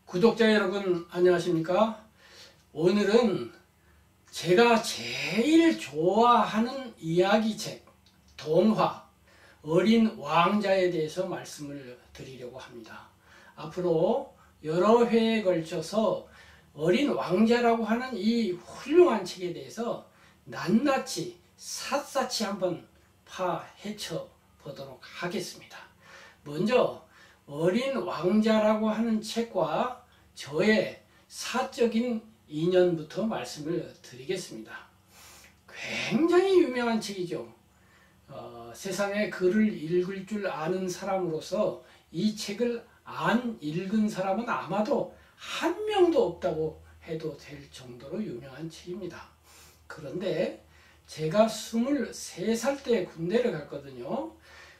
구독자 여러분 안녕하십니까? 오늘은 제가 제일 좋아하는 이야기책, 동화, 어린 왕자에 대해서 말씀을 드리려고 합니다. 앞으로 여러 회에 걸쳐서 어린 왕자라고 하는 이 훌륭한 책에 대해서 낱낱이 샅샅이 한번 파헤쳐 보도록 하겠습니다. 먼저 어린 왕자라고 하는 책과 저의 사적인 인연부터 말씀을 드리겠습니다. 굉장히 유명한 책이죠. 세상에 글을 읽을 줄 아는 사람으로서 이 책을 안 읽은 사람은 아마도 한 명도 없다고 해도 될 정도로 유명한 책입니다. 그런데 제가 23살 때 군대를 갔거든요.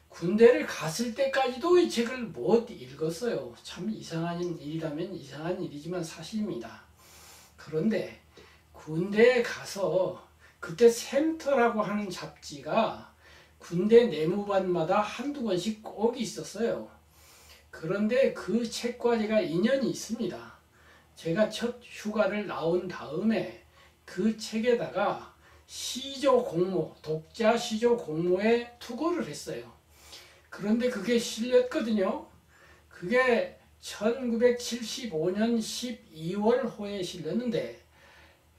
군대를 갔을 때까지도 이 책을 못 읽었어요. 참 이상한 일이라면 이상한 일이지만 사실입니다. 그런데 군대에 가서 그때 샘터라고 하는 잡지가 군대 내무반마다 한두 권씩 꼭 있었어요. 그런데 그 책과 제가 인연이 있습니다. 제가 첫 휴가를 나온 다음에 그 책에다가 시조 공모, 독자 시조 공모에 투고를 했어요. 그런데 그게 실렸거든요. 그게 1975년 12월호에 실렸는데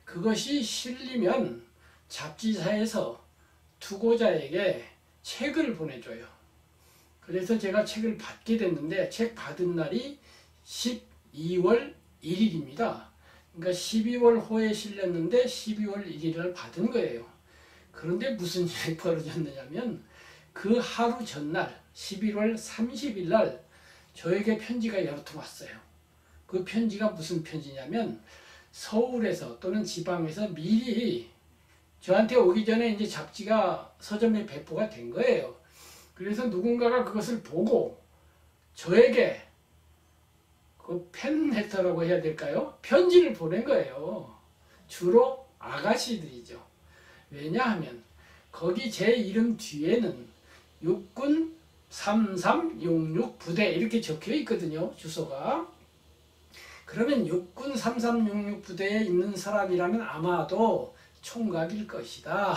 그것이 실리면 잡지사에서 투고자에게 책을 보내줘요. 그래서 제가 책을 받게 됐는데 책 받은 날이 12월 1일입니다. 그러니까 12월호에 실렸는데 12월 1일을 받은 거예요. 그런데 무슨 일이 벌어졌느냐면 그 하루 전날 11월 30일 날 저에게 편지가 여러 통 왔어요. 그 편지가 무슨 편지냐면 서울에서 또는 지방에서 미리 저한테 오기 전에 이제 잡지가 서점에 배포가 된 거예요. 그래서 누군가가 그것을 보고 저에게 그 팬레터라고 해야 될까요? 편지를 보낸 거예요. 주로 아가씨들이죠. 왜냐하면 거기 제 이름 뒤에는 육군 3366 부대 이렇게 적혀 있거든요. 주소가. 그러면 육군 3366 부대에 있는 사람이라면 아마도 총각일 것이다.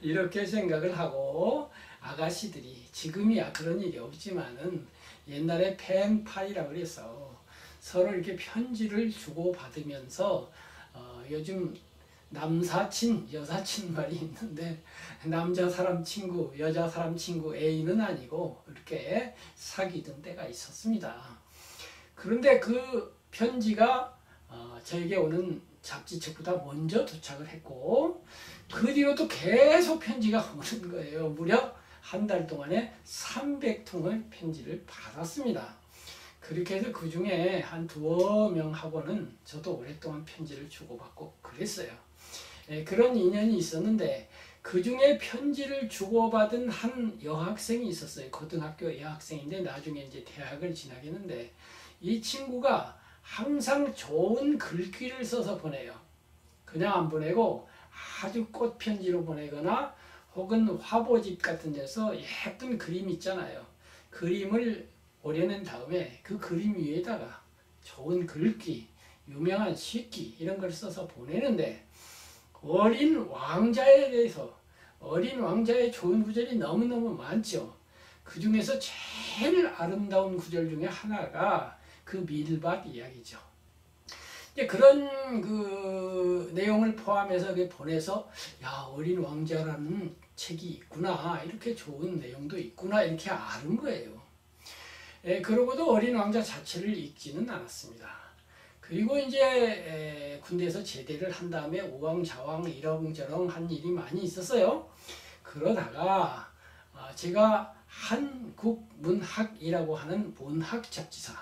이렇게 생각을 하고 아가씨들이 지금이야 그런 일이 없지만은 옛날에 펜팔이라고 그래서 서로 이렇게 편지를 주고받으면서 요즘 남사친, 여사친 말이 있는데 남자 사람 친구, 여자 사람 친구 애인은 아니고 이렇게 사귀던 때가 있었습니다. 그런데 그 편지가 저에게 오는 잡지책보다 먼저 도착을 했고 그 뒤로도 계속 편지가 오는 거예요. 무려 한 달 동안에 300통의 편지를 받았습니다. 그렇게 해서 그 중에 한 두어 명하고는 저도 오랫동안 편지를 주고받고 그랬어요. 그런 인연이 있었는데 그 중에 편지를 주고받은 한 여학생이 있었어요. 고등학교 여학생인데 나중에 이제 대학을 진학했는데 이 친구가 항상 좋은 글귀를 써서 보내요. 그냥 안 보내고 아주 꽃편지로 보내거나 혹은 화보집 같은 데서 예쁜 그림 있잖아요. 그림을 오려낸 다음에 그 그림 위에다가 좋은 글귀, 유명한 시기 이런 걸 써서 보내는데 어린 왕자에 대해서 어린 왕자의 좋은 구절이 너무너무 많죠. 그 중에서 제일 아름다운 구절 중에 하나가 그 밀밭 이야기죠. 이제 그런 그 내용을 포함해서 보내서 야 어린 왕자라는 책이 있구나 이렇게 좋은 내용도 있구나 이렇게 아는 거예요. 그러고도 어린 왕자 자체를 읽지는 않았습니다. 그리고 이제 군대에서 제대를 한 다음에 우왕좌왕 이러저러 한 일이 많이 있었어요. 그러다가 제가 한국문학이라고 하는 문학 잡지사,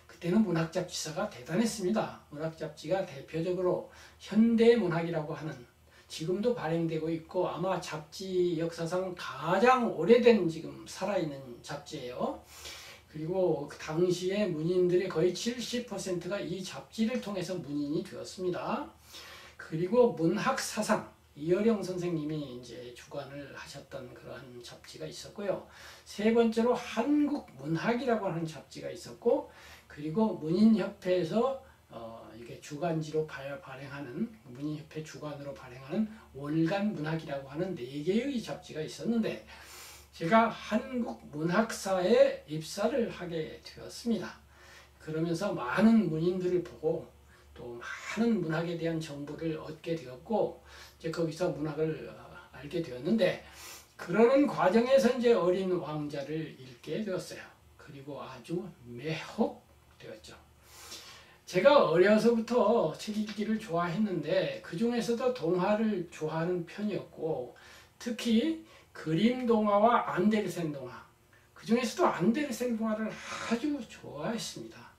그때는 문학 잡지사가 대단했습니다. 문학 잡지가 대표적으로 현대문학이라고 하는 지금도 발행되고 있고 아마 잡지 역사상 가장 오래된 지금 살아있는 잡지예요. 그리고 그 당시에 문인들의 거의 70%가 이 잡지를 통해서 문인이 되었습니다. 그리고 문학사상, 이어령 선생님이 이제 주관을 하셨던 그러한 잡지가 있었고요. 세 번째로 한국문학이라고 하는 잡지가 있었고, 그리고 문인협회에서 이게 주간지로 발행하는 문인협회 주간으로 발행하는 월간 문학이라고 하는 4개의 잡지가 있었는데 제가 한국 문학사에 입사를 하게 되었습니다. 그러면서 많은 문인들을 보고 또 많은 문학에 대한 정보를 얻게 되었고 이제 거기서 문학을 알게 되었는데 그러는 과정에서 이제 어린 왕자를 읽게 되었어요. 그리고 아주 매혹되었죠. 제가 어려서부터 책 읽기를 좋아했는데 그 중에서도 동화를 좋아하는 편이었고 특히 그림 동화와 안데르센 동화 그 중에서도 안데르센 동화를 아주 좋아했습니다.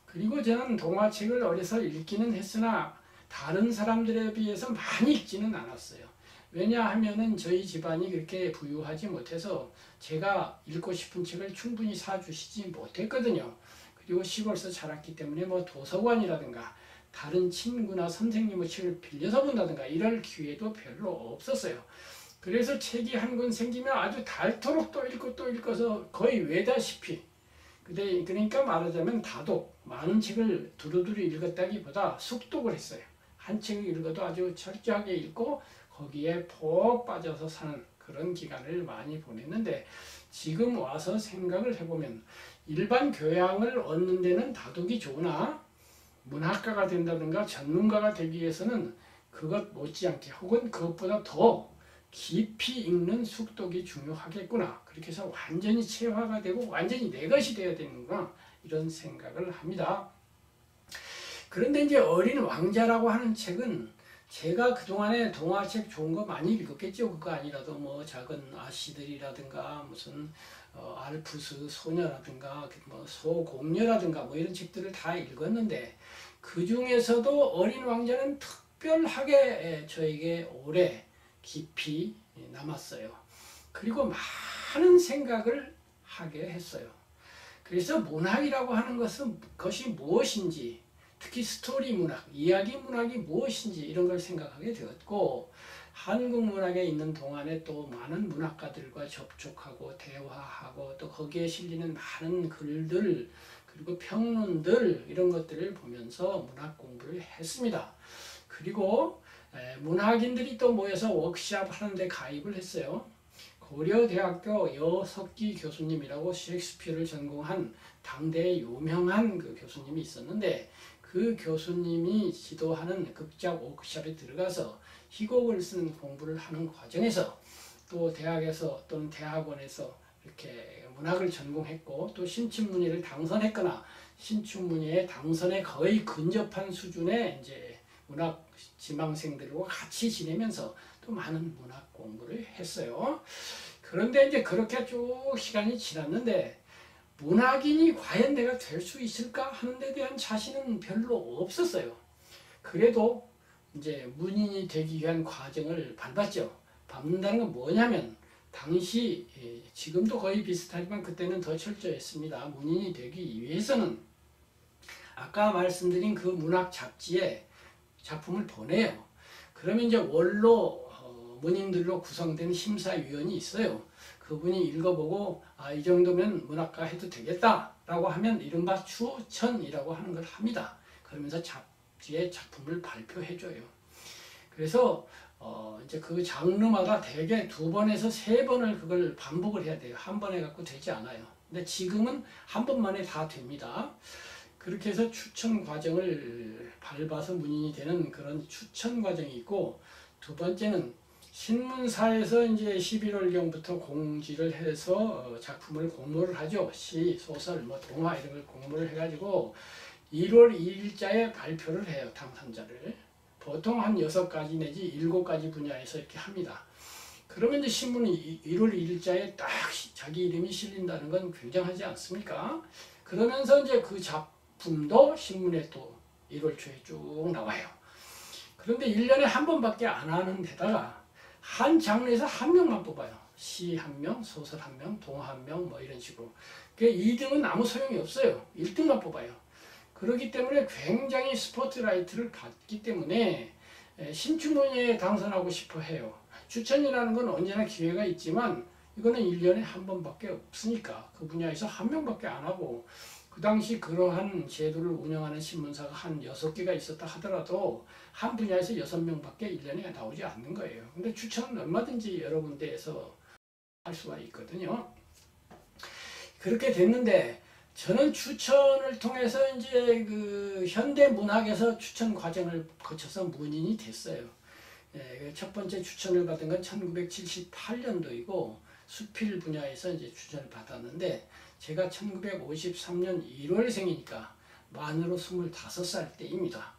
그리고 저는 동화책을 어려서 읽기는 했으나 다른 사람들에 비해서 많이 읽지는 않았어요. 왜냐하면은 저희 집안이 그렇게 부유하지 못해서 제가 읽고 싶은 책을 충분히 사주시지 못했거든요. 그리고 시골에서 자랐기 때문에 뭐 도서관이라든가 다른 친구나 선생님의 책을 빌려서 본다든가 이럴 기회도 별로 없었어요. 그래서 책이 한 권 생기면 아주 닳도록 또 읽고 또 읽어서 거의 외다시피 그러니까 말하자면 다독, 많은 책을 두루두루 읽었다기보다 숙독을 했어요. 한 책을 읽어도 아주 철저하게 읽고 거기에 푹 빠져서 사는 그런 기간을 많이 보냈는데 지금 와서 생각을 해보면 일반 교양을 얻는 데는 다독이 좋으나 문학가가 된다든가 전문가가 되기 위해서는 그것 못지않게 혹은 그것보다 더 깊이 읽는 숙독이 중요하겠구나. 그렇게 해서 완전히 체화가 되고 완전히 내 것이 되어야 되는구나. 이런 생각을 합니다. 그런데 이제 어린 왕자라고 하는 책은 제가 그동안에 동화책 좋은 거 많이 읽었겠죠. 그거 아니라도 뭐 작은 아씨들이라든가 무슨 알프스 소녀라든가 뭐 소공녀라든가 뭐 이런 책들을 다 읽었는데 그 중에서도 어린 왕자는 특별하게 저에게 오래 깊이 남았어요. 그리고 많은 생각을 하게 했어요. 그래서 문학이라고 하는 것이 무엇인지 특히 스토리 문학, 이야기 문학이 무엇인지 이런 걸 생각하게 되었고 한국 문학에 있는 동안에 또 많은 문학가들과 접촉하고 대화하고 또 거기에 실리는 많은 글들 그리고 평론들 이런 것들을 보면서 문학 공부를 했습니다. 그리고 문학인들이 또 모여서 워크숍 하는데 가입을 했어요. 고려대학교 여석기 교수님이라고 셰익스피어를 전공한 당대의 유명한 그 교수님이 있었는데 그 교수님이 지도하는 극작 워크숍에 들어가서 희곡을 쓰는 공부를 하는 과정에서 또 대학에서 또는 대학원에서 이렇게 문학을 전공했고 또 신춘문예를 당선했거나 신춘문예에 당선에 거의 근접한 수준의 이제 문학 지망생들과 같이 지내면서 또 많은 문학 공부를 했어요. 그런데 이제 그렇게 쭉 시간이 지났는데 문학인이 과연 내가 될 수 있을까 하는 데 대한 자신은 별로 없었어요. 그래도 이제 문인이 되기 위한 과정을 밟았죠. 밟는다는 건 뭐냐면 당시 지금도 거의 비슷하지만 그때는 더 철저했습니다. 문인이 되기 위해서는 아까 말씀드린 그 문학 잡지에 작품을 보내요. 그러면 이제 원로 문인들로 구성된 심사위원이 있어요. 그분이 읽어보고 이 정도면 문학가 해도 되겠다라고 하면 이른바 추천이라고 하는 걸 합니다. 그러면서 잡지에 작품을 발표해줘요. 그래서 이제 그 장르마다 대개 2번에서 3번을 그걸 반복을 해야 돼요. 한 번에 갖고 되지 않아요. 근데 지금은 한 번만에 다 됩니다. 그렇게 해서 추천 과정을 밟아서 문인이 되는 그런 추천 과정이 있고 두 번째는 신문사에서 이제 11월경부터 공지를 해서 작품을 공모를 하죠. 시, 소설, 뭐 동화 이런 걸 공모를 해가지고 1월 2일자에 발표를 해요. 당선자를. 보통 한 6가지 내지 7가지 분야에서 이렇게 합니다. 그러면 이제 신문이 1월 2일자에 딱 자기 이름이 실린다는 건 굉장하지 않습니까? 그러면서 이제 그 작품도 신문에 또 1월 초에 쭉 나와요. 그런데 1년에 한 번밖에 안 하는 데다가 한 장르에서 한 명만 뽑아요. 시 한 명, 소설 한 명, 동화 한 명, 뭐 이런 식으로. 2등은 아무 소용이 없어요. 1등만 뽑아요. 그렇기 때문에 굉장히 스포트라이트를 받기 때문에 신춘문예에 당선하고 싶어 해요. 추천이라는 건 언제나 기회가 있지만 이거는 1년에 한 번밖에 없으니까 그 분야에서 한 명밖에 안 하고 그 당시 그러한 제도를 운영하는 신문사가 한 6개가 있었다 하더라도 한 분야에서 6명밖에 1년에 나오지 않는 거예요. 근데 추천은 얼마든지 여러 군데에서 할 수가 있거든요. 그렇게 됐는데 저는 추천을 통해서 이제 그 현대 문학에서 추천 과정을 거쳐서 문인이 됐어요. 첫 번째 추천을 받은 건 1978년도이고 수필 분야에서 이제 추천을 받았는데 제가 1953년 1월생이니까 만으로 25살 때입니다.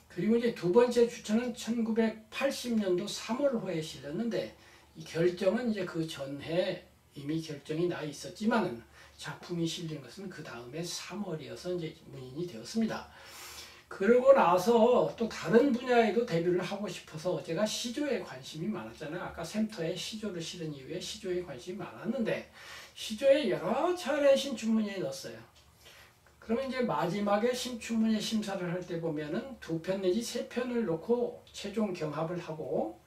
그리고 이제 두 번째 추천은 1980년도 3월호에 실렸는데 이 결정은 이제 그 전해 이미 결정이 나 있었지만은 작품이 실린 것은 그 다음에 3월이어서 이제 문인이 되었습니다. 그러고 나서 또 다른 분야에도 데뷔를 하고 싶어서 제가 시조에 관심이 많았잖아요. 아까 샘터에 시조를 실은 이후에 시조에 관심이 많았는데 시조에 여러 차례 신춘문예에 넣었어요. 그러면 이제 마지막에 신춘문예 심사를 할 때 보면은 2편 내지 3편을 놓고 최종 경합을 하고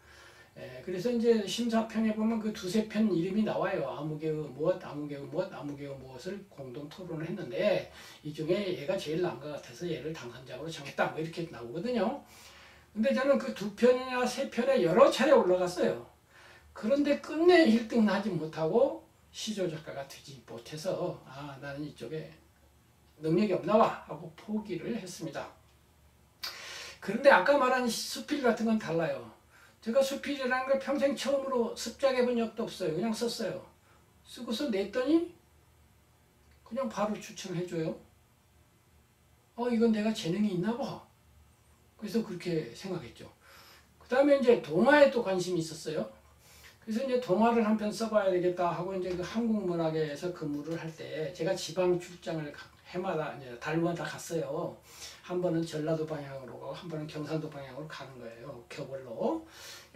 그래서 이제 심사평에 보면 그 2~3편 이름이 나와요. 아무개의 무엇, 아무개의 무엇, 아무개의 무엇을 공동 토론을 했는데 이 중에 얘가 제일 나은 것 같아서 얘를 당선작으로 정했다. 뭐 이렇게 나오거든요. 근데 저는 그 2편이나 3편에 여러 차례 올라갔어요. 그런데 끝내 1등 하지 못하고 시조 작가가 되지 못해서 나는 이쪽에 능력이 없나 봐 하고 포기를 했습니다. 그런데 아까 말한 수필 같은 건 달라요. 제가 수필이라는 걸 평생 처음으로 습작해 본 적도 없어요. 그냥 썼어요. 쓰고서 냈더니 그냥 바로 추천해줘요. 이건 내가 재능이 있나 봐. 그래서 그렇게 생각했죠. 그 다음에 이제 동화에 또 관심이 있었어요. 그래서 이제 동화를 한 편 써봐야 되겠다 하고 이제 그 한국문학에서 근무를 할 때 제가 지방 출장을 해마다 이제 달마다 갔어요. 한 번은 전라도 방향으로 가고 한 번은 경상도 방향으로 가는 거예요. 겨울로.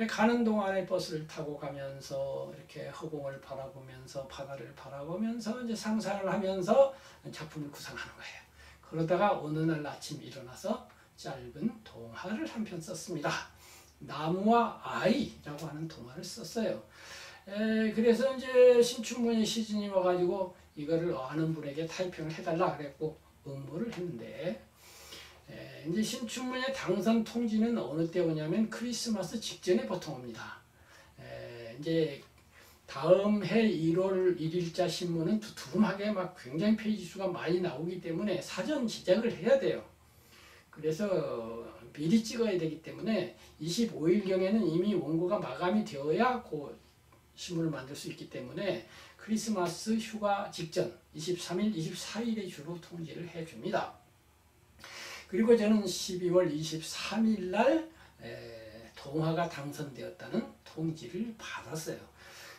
가는 동안에 버스를 타고 가면서 이렇게 허공을 바라보면서 바다를 바라보면서 이제 상상을 하면서 작품을 구상하는 거예요. 그러다가 어느 날 아침 일어나서 짧은 동화를 한 편 썼습니다. 나무와 아이라고 하는 동화를 썼어요. 그래서 이제 신춘문예 시즌이 와가지고 이거를 아는 분에게 타이핑을 해달라 그랬고 응모를 했는데 이제 신춘문예 당선 통지는 어느 때 오냐면 크리스마스 직전에 보통 옵니다. 이제 다음 해 1월 1일자 신문은 두툼하게 막 굉장히 페이지 수가 많이 나오기 때문에 사전 제작을 해야 돼요. 그래서 미리 찍어야 되기 때문에 25일경에는 이미 원고가 마감이 되어야 그 신문을 만들 수 있기 때문에 크리스마스 휴가 직전 23일, 24일에 주로 통지를 해줍니다. 그리고 저는 12월 23일 날 동화가 당선되었다는 통지를 받았어요.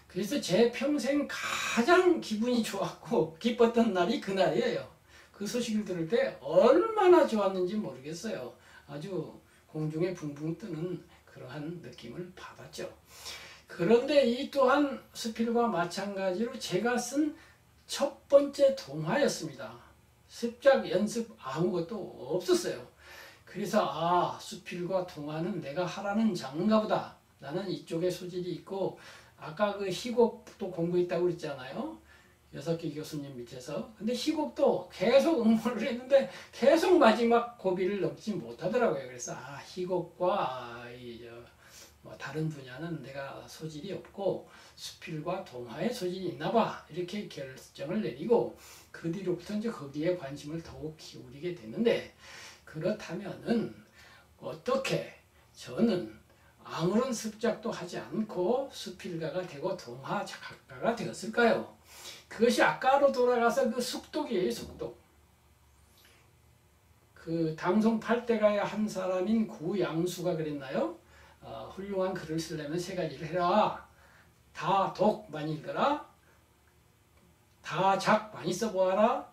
그래서 제 평생 가장 기분이 좋았고 기뻤던 날이 그날이에요. 그 소식을 들을 때 얼마나 좋았는지 모르겠어요. 아주 공중에 붕붕 뜨는 그러한 느낌을 받았죠. 그런데 이 또한 수필과 마찬가지로 제가 쓴 첫 번째 동화였습니다. 습작 연습 아무것도 없었어요. 그래서 수필과 동화는 내가 하라는 장르인가 보다. 나는 이쪽에 소질이 있고 아까 그 희곡도 공부했다고 그랬잖아요. 6개 교수님 밑에서. 근데 희곡도 계속 응모를 했는데 계속 마지막 고비를 넘지 못하더라고요. 그래서 희곡과 다른 분야는 내가 소질이 없고 수필과 동화에 소질이 있나 봐. 이렇게 결정을 내리고 그 뒤로부터 이제 거기에 관심을 더욱 기울이게 됐는데 그렇다면은 어떻게 저는 아무런 습작도 하지 않고 수필가가 되고 동화 작가가 되었을까요? 그것이 아까로 돌아가서 그 숙독이에요, 숙독. 그 당송 8대가의 한 사람인 구양수가 그랬나요? 훌륭한 글을 쓰려면 3가지를 해라. 다독 많이 읽어라. 다작 많이 써보아라.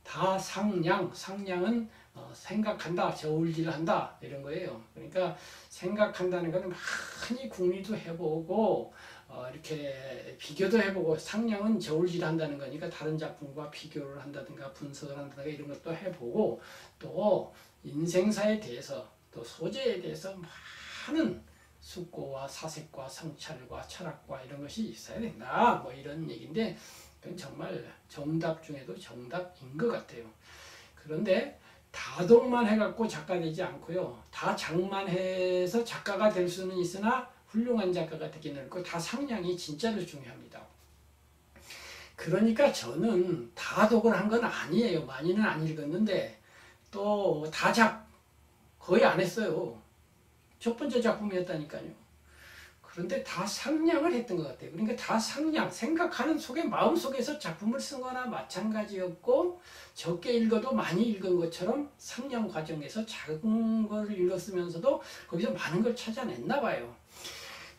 다상량, 상량은 생각한다, 저울질한다 이런 거예요. 그러니까 생각한다는 것은 많이 궁리도 해보고 이렇게 비교도 해보고 상량은 저울질한다는 거니까 다른 작품과 비교를 한다든가 분석을 한다든가 이런 것도 해보고 또 인생사에 대해서 또 소재에 대해서 많은 숙고와 사색과 성찰과 철학과 이런 것이 있어야 된다. 뭐 이런 얘기인데 그건 정말 정답 중에도 정답인 것 같아요. 그런데 다독만 해갖고 작가 되지 않고요. 다 장만해서 작가가 될 수는 있으나 훌륭한 작가가 되기는 어렵고 다 상량이 진짜로 중요합니다. 그러니까 저는 다독을 한 건 아니에요. 많이는 안 읽었는데 또 거의 안 했어요. 첫 번째 작품이었다니까요. 그런데 다 상냥을 했던 것 같아요. 그러니까 다 상냥, 생각하는 속에 마음속에서 작품을 쓴 거나 마찬가지였고 적게 읽어도 많이 읽은 것처럼 상냥 과정에서 작은 걸 읽었으면서도 거기서 많은 걸 찾아냈나 봐요.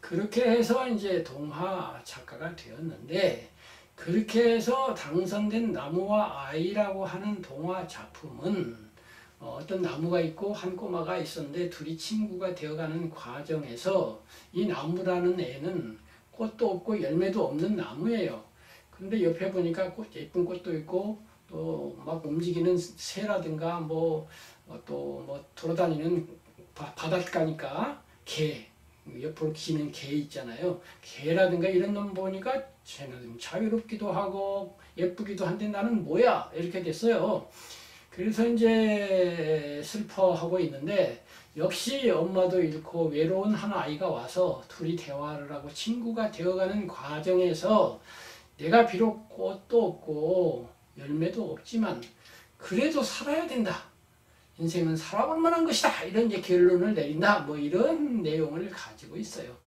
그렇게 해서 이제 동화 작가가 되었는데 그렇게 해서 당선된 나무와 아이라고 하는 동화 작품은 어떤 나무가 있고 한 꼬마가 있었는데 둘이 친구가 되어가는 과정에서 이 나무라는 애는 꽃도 없고 열매도 없는 나무예요. 근데 옆에 보니까 예쁜 꽃도 있고 또 막 움직이는 새라든가 또 뭐 돌아다니는 바닷가니까 개, 옆으로 기는 개 있잖아요. 개라든가 이런 놈 보니까 쟤는 자유롭기도 하고 예쁘기도 한데 나는 뭐야? 이렇게 됐어요. 그래서 이제 슬퍼하고 있는데 역시 엄마도 잃고 외로운 한 아이가 와서 둘이 대화를 하고 친구가 되어가는 과정에서 내가 비록 꽃도 없고 열매도 없지만 그래도 살아야 된다. 인생은 살아볼 만한 것이다. 이런 이제 결론을 내린다. 뭐 이런 내용을 가지고 있어요.